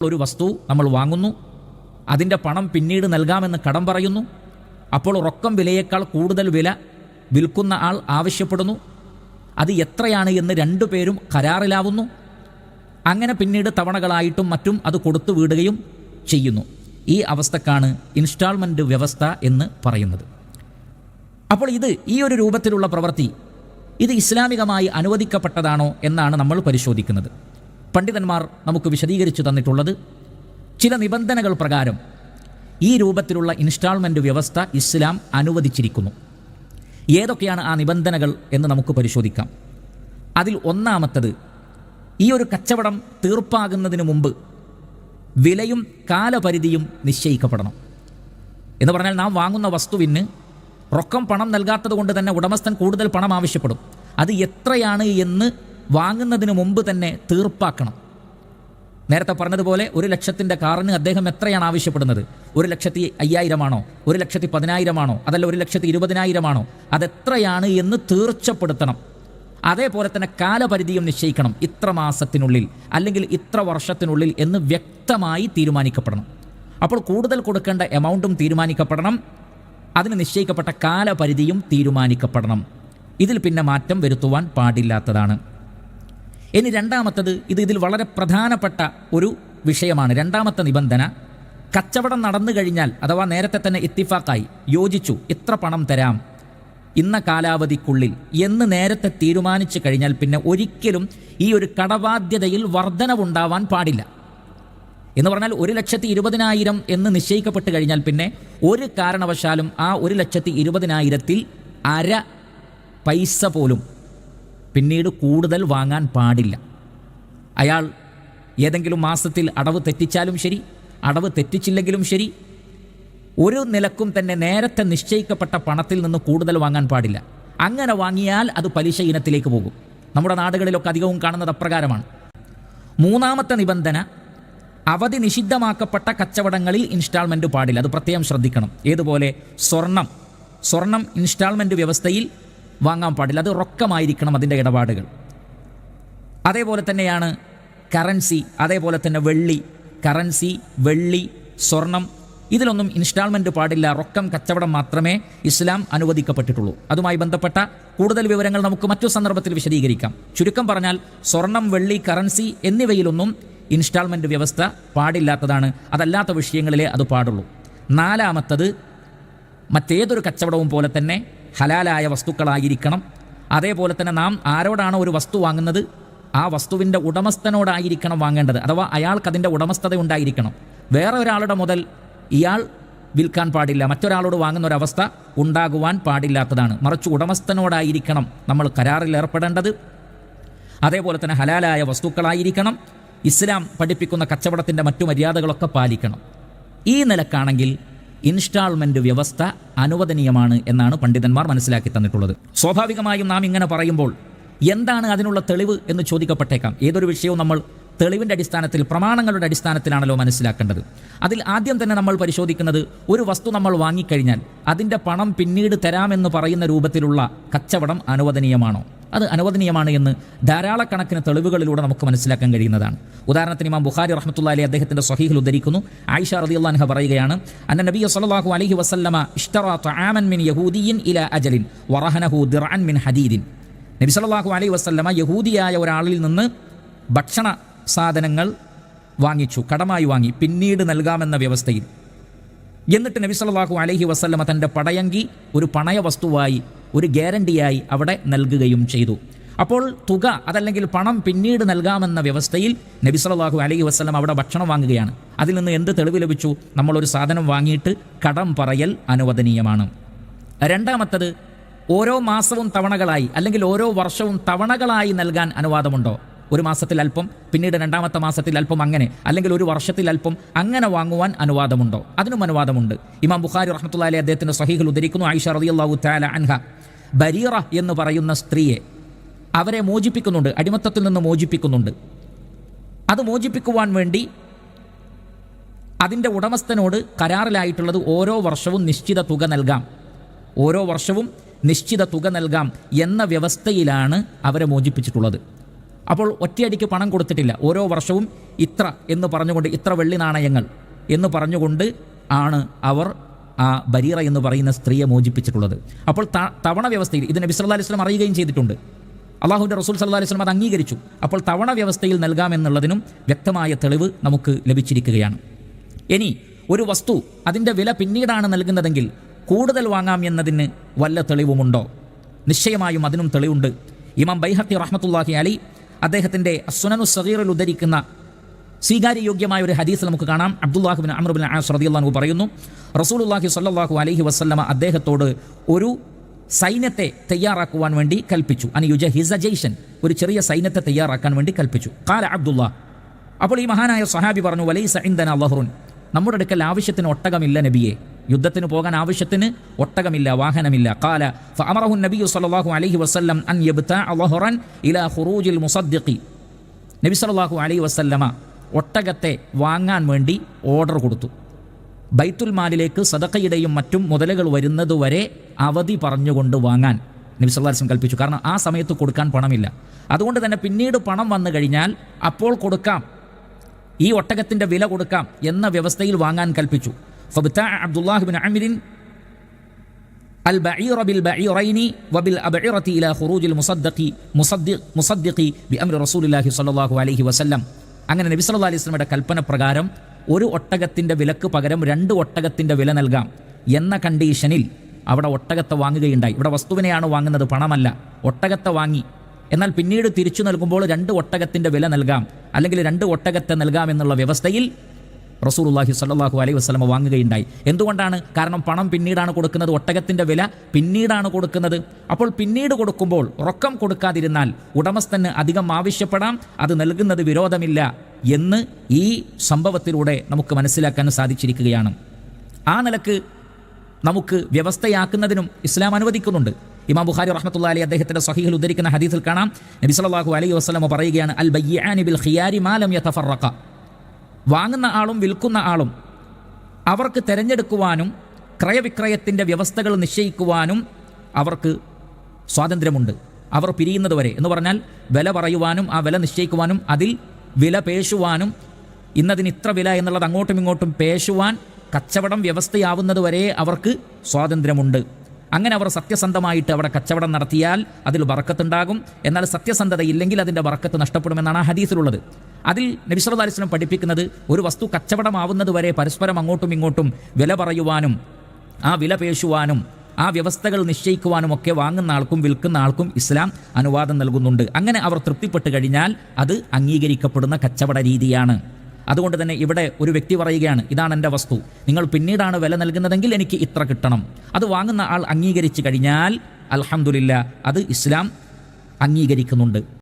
ഒരു വസ്തു നമ്മൾ വാങ്ങുന്നു, അതിൻ്റെ പണം പിന്നീട് നൽകാമെന്ന് കടം പറയുന്നു. അപ്പോൾ റൊക്കം വിലയേക്കാൾ കൂടുതൽ വില വിൽക്കുന്ന ആൾ ആവശ്യപ്പെടുന്നു. അത് എത്രയാണ് എന്ന് രണ്ടുപേരും കരാറിലാവുന്നു. അങ്ങനെ പിന്നീട് തവണകളായിട്ടും മറ്റും അത് കൊടുത്തു വിടുകയും ചെയ്യുന്നു. ഈ അവസ്ഥക്കാണ് ഇൻസ്റ്റാൾമെൻറ്റ് വ്യവസ്ഥ എന്ന് പറയുന്നത്. അപ്പോൾ ഈ ഒരു രൂപത്തിലുള്ള പ്രവൃത്തി ഇത് ഇസ്ലാമികമായി അനുവദിക്കപ്പെട്ടതാണോ എന്നാണ് നമ്മൾ പരിശോധിക്കുന്നത്. പണ്ഡിതന്മാർ നമുക്ക് വിശദീകരിച്ചു തന്നിട്ടുള്ളത്, ചില നിബന്ധനകൾ പ്രകാരം ഈ രൂപത്തിലുള്ള ഇൻസ്റ്റാൾമെൻറ്റ് വ്യവസ്ഥ ഇസ്ലാം അനുവദിച്ചിരിക്കുന്നു. ഏതൊക്കെയാണ് ആ നിബന്ധനകൾ എന്ന് നമുക്ക് പരിശോധിക്കാം. അതിൽ ഒന്നാമത്തത്, ഈ ഒരു കച്ചവടം തീർപ്പാകുന്നതിന് മുമ്പ് വിലയും കാലപരിധിയും നിശ്ചയിക്കപ്പെടണം. എന്ന് പറഞ്ഞാൽ നാം വാങ്ങുന്ന വസ്തുവിന് റൊക്കം പണം നൽകാത്തത് കൊണ്ട് തന്നെ ഉടമസ്ഥൻ കൂടുതൽ പണം ആവശ്യപ്പെടും. അത് എത്രയാണ് എന്ന് വാങ്ങുന്നതിന് മുമ്പ് തന്നെ തീർപ്പാക്കണം. നേരത്തെ പറഞ്ഞതുപോലെ 1,00,000 കാറിന് അദ്ദേഹം എത്രയാണ് ആവശ്യപ്പെടുന്നത്? 1,05,000 ആണോ, 1,10,000 ആണോ, അതല്ല 1,20,000 ആണോ? അതെത്രയാണ് എന്ന് തീർച്ചപ്പെടുത്തണം. അതേപോലെ തന്നെ കാലപരിധിയും നിശ്ചയിക്കണം. ഇത്ര മാസത്തിനുള്ളിൽ അല്ലെങ്കിൽ ഇത്ര വർഷത്തിനുള്ളിൽ എന്ന് വ്യക്തമായി തീരുമാനിക്കപ്പെടണം. അപ്പോൾ കൂടുതൽ കൊടുക്കേണ്ട എമൗണ്ടും തീരുമാനിക്കപ്പെടണം, അതിന് നിശ്ചയിക്കപ്പെട്ട കാലപരിധിയും തീരുമാനിക്കപ്പെടണം. ഇതിൽ പിന്നെ മാറ്റം വരുത്തുവാൻ പാടില്ലാത്തതാണ്. ഇനി രണ്ടാമത്തത്, ഇതിൽ വളരെ പ്രധാനപ്പെട്ട ഒരു വിഷയമാണ്. രണ്ടാമത്തെ നിബന്ധന, കച്ചവടം നടന്നു കഴിഞ്ഞാൽ അഥവാ നേരത്തെ തന്നെ ഇത്തിഫാക്കായി യോജിച്ചു, ഇത്ര പണം തരാം ഇന്ന കാലാവധിക്കുള്ളിൽ എന്ന് നേരത്തെ തീരുമാനിച്ചു കഴിഞ്ഞാൽ പിന്നെ ഒരിക്കലും ഈ ഒരു കടബാധ്യതയിൽ വർധനവുണ്ടാവാൻ പാടില്ല. എന്ന് പറഞ്ഞാൽ 1,20,000 എന്ന് നിശ്ചയിക്കപ്പെട്ട് കഴിഞ്ഞാൽ പിന്നെ ഒരു കാരണവശാലും ആ 1,20,000-ൽ അര പൈസ പോലും പിന്നീട് കൂടുതൽ വാങ്ങാൻ പാടില്ല. അയാൾ ഏതെങ്കിലും മാസത്തിൽ അടവ് തെറ്റിച്ചാലും ശരി, അടവ് തെറ്റിച്ചില്ലെങ്കിലും ശരി, ഒരു നിലക്കും തന്നെ നേരത്തെ നിശ്ചയിക്കപ്പെട്ട പണത്തിൽ നിന്ന് കൂടുതൽ വാങ്ങാൻ പാടില്ല. അങ്ങനെ വാങ്ങിയാൽ അത് പലിശ ഇനത്തിലേക്ക് പോകും. നമ്മുടെ നാടുകളിലൊക്കെ അധികവും കാണുന്നത് അപ്രകാരമാണ്. മൂന്നാമത്തെ നിബന്ധന, അവധി നിഷിദ്ധമാക്കപ്പെട്ട കച്ചവടങ്ങളിൽ ഇൻസ്റ്റാൾമെൻറ്റ് പാടില്ല. അത് പ്രത്യേകം ശ്രദ്ധിക്കണം. ഏതുപോലെ സ്വർണം ഇൻസ്റ്റാൾമെൻറ്റ് വ്യവസ്ഥയിൽ വാങ്ങാൻ പാടില്ല. അത് റൊക്കമായിരിക്കണം അതിൻ്റെ ഇടപാടുകൾ. അതേപോലെ തന്നെയാണ് കറൻസി, അതേപോലെ തന്നെ കറൻസി, വെള്ളി, സ്വർണം, ഇതിലൊന്നും ഇൻസ്റ്റാൾമെൻറ്റ് പാടില്ല. റൊക്കം കച്ചവടം മാത്രമേ ഇസ്ലാം അനുവദിക്കപ്പെട്ടിട്ടുള്ളൂ. അതുമായി ബന്ധപ്പെട്ട കൂടുതൽ വിവരങ്ങൾ നമുക്ക് മറ്റു സന്ദർഭത്തിൽ വിശദീകരിക്കാം. ചുരുക്കം പറഞ്ഞാൽ സ്വർണം, വെള്ളി, കറൻസി എന്നിവയിലൊന്നും ഇൻസ്റ്റാൾമെൻറ്റ് വ്യവസ്ഥ പാടില്ലാത്തതാണ്. അതല്ലാത്ത വിഷയങ്ങളിലേ അത് പാടുള്ളൂ. നാലാമത്തത്, മറ്റേതൊരു കച്ചവടവും പോലെ തന്നെ ഹലാലായ വസ്തുക്കളായിരിക്കണം. അതേപോലെ തന്നെ നാം ആരോടാണോ ഒരു വസ്തു വാങ്ങുന്നത് ആ വസ്തുവിൻ്റെ ഉടമസ്ഥനോടായിരിക്കണം വാങ്ങേണ്ടത്. അഥവാ അയാൾക്കതിൻ്റെ ഉടമസ്ഥത ഉണ്ടായിരിക്കണം. വേറെ ഒരാളുടെ മുതൽ ഇയാൾ വിൽക്കാൻ പാടില്ല, മറ്റൊരാളോട് വാങ്ങുന്ന ഒരവസ്ഥ ഉണ്ടാകുവാൻ പാടില്ലാത്തതാണ്. മറിച്ച് ഉടമസ്ഥനോടായിരിക്കണം നമ്മൾ കരാറിൽ ഏർപ്പെടേണ്ടത്. അതേപോലെ തന്നെ ഹലാലായ വസ്തുക്കളായിരിക്കണം. ഇസ്ലാം പഠിപ്പിക്കുന്ന കച്ചവടത്തിൻ്റെ മറ്റു മര്യാദകളൊക്കെ പാലിക്കണം. ഈ നിലക്കാണെങ്കിൽ ഇൻസ്റ്റാൾമെൻറ്റ് വ്യവസ്ഥ അനുവദനീയമാണ് എന്നാണ് പണ്ഡിതന്മാർ മനസ്സിലാക്കി തന്നിട്ടുള്ളത്. സ്വാഭാവികമായും നാം ഇങ്ങനെ പറയുമ്പോൾ എന്താണ് അതിനുള്ള തെളിവ് എന്ന് ചോദിക്കപ്പെട്ടേക്കാം. ഏതൊരു വിഷയവും നമ്മൾ തെളിവിൻ്റെ അടിസ്ഥാനത്തിൽ, പ്രമാണങ്ങളുടെ അടിസ്ഥാനത്തിലാണല്ലോ മനസ്സിലാക്കേണ്ടത്. അതിൽ ആദ്യം തന്നെ നമ്മൾ പരിശോധിക്കുന്നത്, ഒരു വസ്തു നമ്മൾ വാങ്ങിക്കഴിഞ്ഞാൽ അതിൻ്റെ പണം പിന്നീട് തരാമെന്ന് പറയുന്ന രൂപത്തിലുള്ള കച്ചവടം അനുവദനീയമാണോ? അത് അനുവദനീയമാണ് എന്ന് ധാരാളക്കണക്കിന് തെളിവുകളിലൂടെ നമുക്ക് മനസ്സിലാക്കാൻ കഴിയുന്നതാണ്. ഉദാഹരണത്തിന് ഇമാം ബുഖാരി റഹ്മത്തുള്ളാഹി അലൈഹി അദ്ദേഹത്തിൻ്റെ സ്വഹീഹിൽ ഉദ്ധരിക്കുന്നു, ആയിഷ റളിയല്ലാഹു അൻഹ പറയുകയാണ്, അന്ന നബിയ സ്വല്ലല്ലാഹു അലൈഹി വസല്ലമ ഇഷ്തറാ തആമൻ മിൻ യഹൂദിയിൻ ഇലാ അജലിൻ വറഹനഹു ദിർഅൻ മിൻ ഹദീദിൻ. നബി സല്ലല്ലാഹു അലൈഹി വസല്ലമ യഹൂദിയായ ഒരാളിൽ നിന്ന് ഭക്ഷണ സാധനങ്ങൾ വാങ്ങിച്ചു, കടമായി വാങ്ങി, പിന്നീട് നൽകാമെന്ന വ്യവസ്ഥയിൽ. എന്നിട്ട് നബി സല്ലല്ലാഹു അലൈഹി വസല്ലമ തൻ്റെ പടയങ്കി ഒരു പണയ വസ്തുവായി, ഒരു ഗ്യാരണ്ടിയായി അവിടെ നൽകുകയും ചെയ്തു. അപ്പോൾ തുക, അതല്ലെങ്കിൽ പണം പിന്നീട് നൽകാമെന്ന വ്യവസ്ഥയിൽ നബി സല്ലല്ലാഹു അലൈഹി വസല്ലം അവിടെ ഭക്ഷണം വാങ്ങുകയാണ്. അതിൽ നിന്ന് എന്ത് തെളിവ് ലഭിച്ചു? നമ്മളൊരു സാധനം വാങ്ങിയിട്ട് കടം പറയൽ അനുവദനീയമാണ്. രണ്ടാമത്തത്, ഓരോ മാസവും തവണകളായി അല്ലെങ്കിൽ ഓരോ വർഷവും തവണകളായി നൽകാൻ അനുവാദമുണ്ടോ? ഒരു മാസത്തിൽ അല്പം, പിന്നീട് രണ്ടാമത്തെ മാസത്തിൽ അല്പം, അങ്ങനെ, അല്ലെങ്കിൽ ഒരു വർഷത്തിൽ അല്പം, അങ്ങനെ വാങ്ങുവാൻ അനുവാദമുണ്ടോ? അതിനും അനുവാദമുണ്ട്. ഇമാം ബുഖാരി റഹ്മത്തുള്ളാഹി അലൈഹി അദ്ദേഹത്തിൻ്റെ സ്വഹീഹിൽ ഉദ്ധരിക്കുന്നു, ആയിഷ റളിയല്ലാഹു തആല അൻഹ ബരീറ എന്ന് പറയുന്ന സ്ത്രീയെ അവരെ മോചിപ്പിക്കുന്നുണ്ട്, അടിമത്തത്തിൽ നിന്ന് മോചിപ്പിക്കുന്നുണ്ട്. അത് മോചിപ്പിക്കുവാൻ വേണ്ടി അതിൻ്റെ ഉടമസ്ഥനോട് കരാറിലായിട്ടുള്ളത് ഓരോ വർഷവും നിശ്ചിത തുക നൽകാം, ഓരോ വർഷവും നിശ്ചിത തുക നൽകാം എന്ന വ്യവസ്ഥയിലാണ് അവരെ മോചിപ്പിച്ചിട്ടുള്ളത്. അപ്പോൾ ഒറ്റയടിക്ക് പണം കൊടുത്തിട്ടില്ല. ഓരോ വർഷവും ഇത്ര എന്ന് പറഞ്ഞുകൊണ്ട്, ഇത്ര വെള്ളി നാണയങ്ങൾ എന്ന് പറഞ്ഞുകൊണ്ട് ആണ് അവർ ആ ബരീറ എന്ന് പറയുന്ന സ്ത്രീയെ മോചിപ്പിച്ചിട്ടുള്ളത്. അപ്പോൾ തവണ വ്യവസ്ഥയിൽ ഇത് നബി സല്ലല്ലാഹു അലൈഹി വസല്ലം അറിയുകയും ചെയ്തിട്ടുണ്ട്. അള്ളാഹുവിൻ്റെ റസൂൽ സല്ലല്ലാഹു അലൈഹി വസല്ലം അത് അംഗീകരിച്ചു. അപ്പോൾ തവണ വ്യവസ്ഥയിൽ നൽകാമെന്നുള്ളതിനും വ്യക്തമായ തെളിവ് നമുക്ക് ലഭിച്ചിരിക്കുകയാണ്. ഇനി ഒരു വസ്തു അതിൻ്റെ വില പിന്നീടാണ് നൽകുന്നതെങ്കിൽ കൂടുതൽ വാങ്ങാം എന്നതിന് വല്ല തെളിവുമുണ്ടോ? നിശ്ചയമായും അതിനും തെളിവുണ്ട്. ഇമാം ബൈഹഖി റഹ്മത്തുള്ളാഹി അലൈഹി അദ്ദേഹത്തിൻ്റെ സുനനു സഗീറിൽ ഉദ്ധരിക്കുന്ന സ്വീകാര്യയോഗ്യമായ ഒരു ഹദീസ് നമുക്ക് കാണാം. Abdullah bin Amr bin as റളിയല്ലാഹു അൻഹു പറയുന്നു, റസൂലുള്ളാഹി സ്വല്ലല്ലാഹു അലൈഹി വസല്ലമ അദ്ദേഹത്തോട് ഒരു സൈന്യത്തെ തയ്യാറാക്കുവാൻ വേണ്ടി കൽപ്പിച്ചു. യുജഹിസ ജയ്ഷൻ, ഒരു ചെറിയ സൈന്യത്തെ തയ്യാറാക്കാൻ വേണ്ടി കൽപ്പിച്ചു. ഖാല അബ്ദുല്ലാഹ്, അപ്പോൾ ഈ മഹാനായ സ്വഹാബി പറഞ്ഞു, വലൈസ ഇൻദനാ ലഹ്റുൻ, നമ്മുടെ അടുക്കൽ ആവശ്യത്തിന് ഒട്ടകമില്ല നബിയെ, യുദ്ധത്തിന് പോകാൻ ആവശ്യത്തിന് ഒട്ടകമില്ല, വാഹനമില്ല. ഖാല ഫഅമറഹു നബിയു സ്വല്ലല്ലാഹു അലൈഹി വസല്ലം അൻ യബ്തഅ ലഹ്റൻ ഇലാ ഖുറൂജിൽ മുസദ്ദിഖി, നബി സല്ലല്ലാഹു അലൈഹി വസല്ലമ ഒട്ടകത്തെ വാങ്ങാൻ വേണ്ടി ഓർഡർ കൊടുത്തു. ബൈത്തുൽ മാലിലേക്ക് സദഖയുടെയും മറ്റും മുതലുകൾ വരുന്നതുവരെ അവധി പറഞ്ഞുകൊണ്ട് വാങ്ങാൻ നബി സല്ലല്ലാഹു അലൈഹി വസല്ലം കൽപ്പിച്ചു. കാരണം ആ സമയത്ത് കൊടുക്കാൻ പണമില്ല. അതുകൊണ്ട് തന്നെ പിന്നീട് പണം വന്നു കഴിഞ്ഞാൽ അപ്പോൾ കൊടുക്കാം, ഈ ഒട്ടകത്തിൻ്റെ വില കൊടുക്കാം എന്ന വ്യവസ്ഥയിൽ വാങ്ങാൻ കൽപ്പിച്ചു. ഫബ്തഅ അബ്ദുല്ലാഹ് ബിൻ അംറിൻ അൽ ബഈറ ബിൽ ബഈറൈനി വബിൽ അബ്ഇറതി ഇലാ ഖുറൂജിൽ മുസദ്ദിഖി ബിഅംരി റസൂലില്ലാഹി സ്വല്ലല്ലാഹു അലൈഹി വസല്ലം. അങ്ങനെ നബി സല്ലല്ലാഹു അലൈഹി വസല്ലമയുടെ കൽപ്പന പ്രകാരം ഒരു ഒട്ടകത്തിൻ്റെ വിലക്ക് പകരം 2 ഒട്ടകത്തിൻ്റെ വില നൽകാം എന്ന കണ്ടീഷനിൽ അവിടെ ഒട്ടകത്തെ വാങ്ങുകയുണ്ടായി. ഇവിടെ വസ്തുവിനെയാണ് വാങ്ങുന്നത്, പണമല്ല. ഒട്ടകത്തെ വാങ്ങി. എന്നാൽ പിന്നീട് തിരിച്ചു നൽകുമ്പോൾ 2 ഒട്ടകത്തിൻ്റെ വില നൽകാം, അല്ലെങ്കിൽ 2 ഒട്ടകത്തെ നൽകാം എന്നുള്ള വ്യവസ്ഥയിൽ റസൂലുള്ളാഹി സ്വല്ലല്ലാഹു അലൈഹി വസല്ലം വാങ്ങുകയുണ്ടായി. എന്തുകൊണ്ടാണ്? കാരണം പണം പിന്നീടാണ് കൊടുക്കുന്നത്, ഒട്ടകത്തിൻ്റെ വില പിന്നീടാണ് കൊടുക്കുന്നത്. അപ്പോൾ പിന്നീട് കൊടുക്കുമ്പോൾ റൊക്കം കൊടുക്കാതിരുന്നാൽ ഉടമസ്ഥന് അധികം ആവശ്യപ്പെടാം, അത് നൽകുന്നത് വിരോധമില്ല എന്ന് ഈ സംഭവത്തിലൂടെ നമുക്ക് മനസ്സിലാക്കാൻ സാധിച്ചിരിക്കുകയാണ്. ആ നിലക്ക് നമുക്ക് വ്യവസ്ഥയാക്കുന്നതിനും ഇസ്ലാം അനുവദിക്കുന്നുണ്ട്. ഇമാം ബുഖാരി റഹ്മത്തുള്ളാഹി അലൈഹി അദ്ദേഹത്തിൻ്റെ സ്വഹീഹിൽ ഉദ്ധരിക്കുന്ന ഹദീസിൽ കാണാം, നബി സല്ലല്ലാഹു അലൈഹി വസല്ലം പറയുകയാണ്, അൽ ബയ്യാനി ബിൽ ഖിയാരി മാ ലം യതഫറഖ, വാങ്ങുന്ന ആളും വിൽക്കുന്ന ആളും അവർക്ക് തിരഞ്ഞെടുക്കുവാനും ക്രയവിക്രയത്തിൻ്റെ വ്യവസ്ഥകൾ നിശ്ചയിക്കുവാനും അവർക്ക് സ്വാതന്ത്ര്യമുണ്ട്. അവർ പിരിയുന്നത് വരെ എന്ന് പറഞ്ഞാൽ വില പറയുവാനും ആ വില നിശ്ചയിക്കുവാനും അതിൽ വില പേശുവാനും, ഇന്നതിന് ഇത്ര വില എന്നുള്ളത് അങ്ങോട്ടും ഇങ്ങോട്ടും പേശുവാൻ കച്ചവടം വ്യവസ്ഥയാവുന്നത് വരെ അവർക്ക് സ്വാതന്ത്ര്യമുണ്ട്. അങ്ങനെ അവർ സത്യസന്ധമായിട്ട് അവിടെ കച്ചവടം നടത്തിയാൽ അതിൽ ബറക്കത്തുണ്ടാകും. എന്നാൽ സത്യസന്ധതയില്ലെങ്കിൽ അതിൻ്റെ ബറക്കത്ത് നഷ്ടപ്പെടുമെന്നാണ് ആ ഹദീസിലുള്ളത്. അതിൽ നബി സല്ലല്ലാഹു അലൈഹി വസല്ലം പഠിപ്പിക്കുന്നത് ഒരു വസ്തു കച്ചവടമാവുന്നത് വരെ പരസ്പരം അങ്ങോട്ടും ഇങ്ങോട്ടും വില പറയുവാനും ആ വില പേശുവാനും ആ വ്യവസ്ഥകൾ നിശ്ചയിക്കുവാനും ഒക്കെ വാങ്ങുന്ന ആൾക്കും വിൽക്കുന്ന ആൾക്കും ഇസ്ലാം അനുവാദം നൽകുന്നുണ്ട്. അങ്ങനെ അവർ തൃപ്തിപ്പെട്ട് കഴിഞ്ഞാൽ അത് അംഗീകരിക്കപ്പെടുന്ന കച്ചവട രീതിയാണ്. അതുകൊണ്ട് തന്നെ ഇവിടെ ഒരു വ്യക്തി പറയുകയാണ്, ഇതാണ് എൻ്റെ വസ്തു, നിങ്ങൾ പിന്നീടാണ് വില നൽകുന്നതെങ്കിൽ എനിക്ക് ഇത്ര കിട്ടണം. അത് വാങ്ങുന്ന ആൾ അംഗീകരിച്ചു കഴിഞ്ഞാൽ അൽഹംദുലില്ലാ, അത് ഇസ്ലാം അംഗീകരിക്കുന്നുണ്ട്.